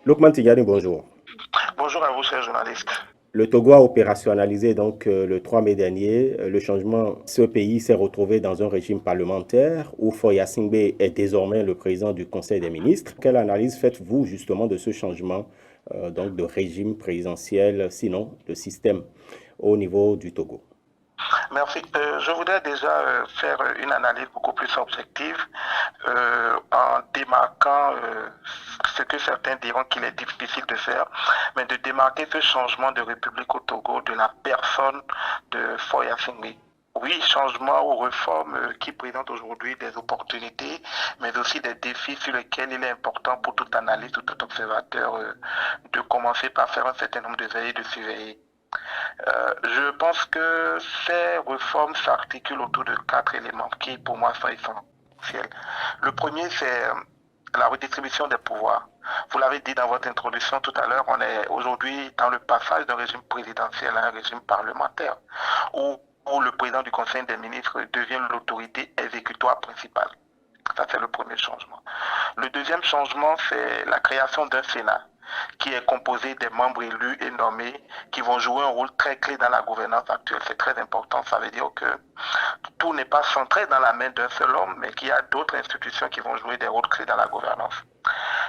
Lokman Tigani, bonjour. Bonjour à vous, chers journalistes. Le Togo a opérationnalisé le 3 mai dernier le changement. Ce pays s'est retrouvé dans un régime parlementaire où Foya Singbe est désormais le président du Conseil des ministres. Quelle analyse faites-vous justement de ce changement de régime présidentiel, sinon de système au niveau du Togo? Merci. Je voudrais déjà faire une analyse beaucoup plus objective en démarquant ce que certains diront qu'il est difficile de faire, mais de démarquer ce changement de République au Togo de la personne de Foya Singbe. Oui, changement ou réforme qui présentent aujourd'hui des opportunités, mais aussi des défis sur lesquels il est important pour toute analyste ou tout observateur de commencer par faire un certain nombre de veillées, de surveiller. Je pense que ces réformes s'articulent autour de quatre éléments qui, pour moi, sont essentiels. Le premier, c'est la redistribution des pouvoirs. Vous l'avez dit dans votre introduction tout à l'heure, on est aujourd'hui dans le passage d'un régime présidentiel à un régime parlementaire, où le président du Conseil des ministres devient l'autorité exécutoire principale. Ça, c'est le premier changement. Le deuxième changement, c'est la création d'un Sénat qui est composé des membres élus et nommés qui vont jouer un rôle très clé dans la gouvernance actuelle. C'est très important. Ça veut dire que tout n'est pas centré dans la main d'un seul homme, mais qu'il y a d'autres institutions qui vont jouer des rôles clés dans la gouvernance.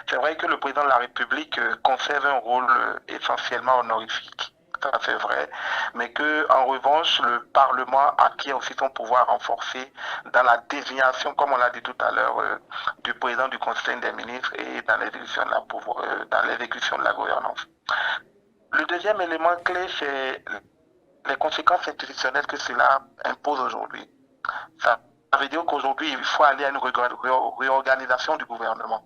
C'est vrai que le président de la République conserve un rôle essentiellement honorifique. Ça, c'est vrai. Mais que, en revanche, le Parlement acquiert aussi son pouvoir renforcé dans la désignation, comme on l'a dit tout à l'heure, du président du Conseil des ministres et dans l'exécution de dans l'exécution de la gouvernance. Le deuxième élément clé, c'est les conséquences institutionnelles que cela impose aujourd'hui. Ça veut dire qu'aujourd'hui, il faut aller à une réorganisation du gouvernement.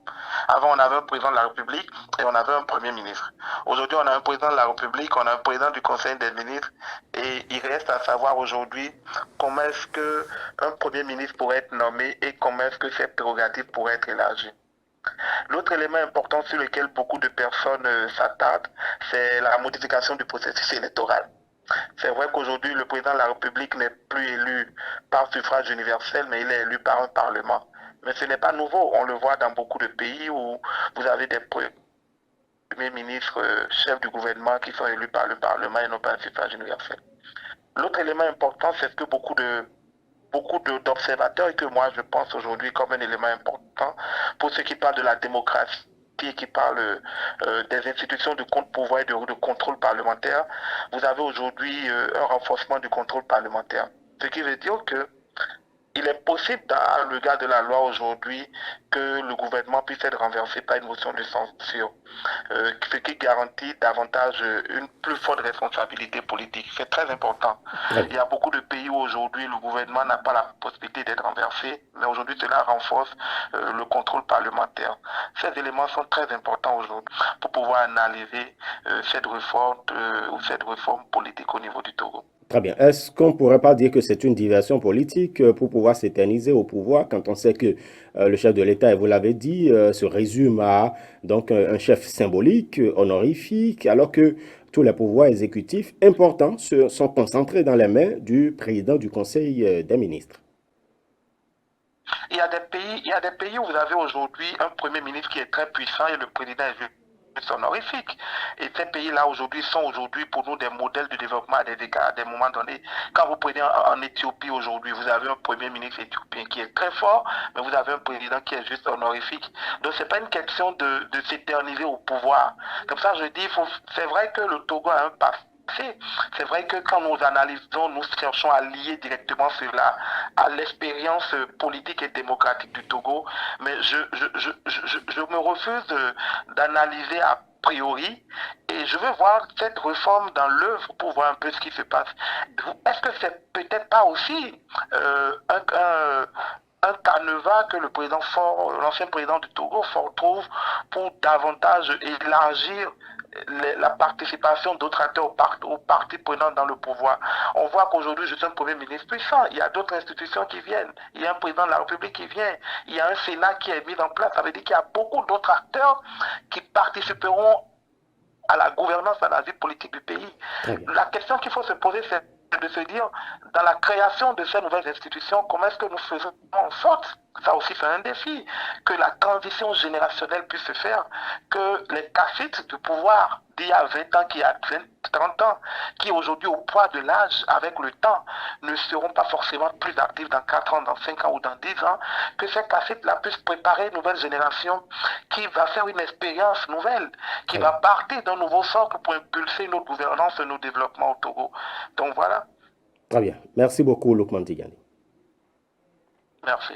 Avant, on avait un président de la République et on avait un premier ministre. Aujourd'hui, on a un président de la République, on a un président du Conseil des ministres et il reste à savoir aujourd'hui comment est-ce qu'un premier ministre pourrait être nommé et comment est-ce que ses prérogatives pourraient être élargies. L'autre élément important sur lequel beaucoup de personnes s'attardent, c'est la modification du processus électoral. C'est vrai qu'aujourd'hui, le président de la République n'est plus élu par suffrage universel, mais il est élu par un parlement. Mais ce n'est pas nouveau. On le voit dans beaucoup de pays où vous avez des premiers ministres, chefs du gouvernement qui sont élus par le parlement et non par un suffrage universel. L'autre élément important, c'est que beaucoup d'observateurs et que moi je pense aujourd'hui comme un élément important pour ceux qui parlent de la démocratie et qui parlent des institutions de contre-pouvoir et de contrôle parlementaire, vous avez aujourd'hui un renforcement du contrôle parlementaire. Ce qui veut dire que il est possible, dans le regard de la loi aujourd'hui, que le gouvernement puisse être renversé par une motion de censure, ce qui garantit davantage une plus forte responsabilité politique. C'est très important. Très Il bien. y a beaucoup de pays où aujourd'hui le gouvernement n'a pas la possibilité d'être renversé, mais aujourd'hui cela renforce le contrôle parlementaire. Ces éléments sont très importants aujourd'hui pour pouvoir analyser cette réforme ou cette réforme politique au niveau du Togo. Très bien. Est-ce qu'on ne pourrait pas dire que c'est une diversion politique pour pouvoir s'éterniser au pouvoir quand on sait que le chef de l'État, et vous l'avez dit, se résume à un chef symbolique, honorifique, alors que tous les pouvoirs exécutifs importants sont concentrés dans les mains du président du Conseil des ministres? Il y a des pays où vous avez aujourd'hui un premier ministre qui est très puissant et le président est juste honorifique. Et ces pays-là aujourd'hui sont aujourd'hui pour nous des modèles de développement à des moments donnés. Quand vous prenez en Éthiopie aujourd'hui, vous avez un premier ministre éthiopien qui est très fort, mais vous avez un président qui est juste honorifique. Donc c'est pas une question de s'éterniser au pouvoir. Comme ça, je dis, c'est vrai que le Togo a un passé. C'est vrai que quand nous analysons, nous cherchons à lier directement cela à l'expérience politique et démocratique du Togo, mais je me refuse d'analyser a priori et je veux voir cette réforme dans l'œuvre pour voir un peu ce qui se passe. Est-ce que c'est peut-être pas aussi un canevas que le président Ford, l'ancien président du Togo, Ford trouve pour davantage élargir la participation d'autres acteurs aux partis prenants dans le pouvoir. On voit qu'aujourd'hui, je suis un premier ministre puissant. Il y a d'autres institutions qui viennent. Il y a un président de la République qui vient. Il y a un Sénat qui est mis en place. Ça veut dire qu'il y a beaucoup d'autres acteurs qui participeront à la gouvernance, à la vie politique du pays. Très bien. La question qu'il faut se poser, c'est de se dire, dans la création de ces nouvelles institutions, comment est-ce que nous faisons en sorte Ça aussi, c'est un défi. Que la transition générationnelle puisse se faire, que les caciques de pouvoir d'il y a 20 ans, qui y a 20, 30 ans, qui aujourd'hui, au poids de l'âge, avec le temps, ne seront pas forcément plus actifs dans 4 ans, dans 5 ans ou dans 10 ans, que ces caciques-là puissent préparer une nouvelle génération qui va faire une expérience nouvelle, qui Oui. va partir d'un nouveau socle pour impulser notre gouvernance et nos développements au Togo. Donc voilà. Très bien. Merci beaucoup, Lukman Tigani. Merci.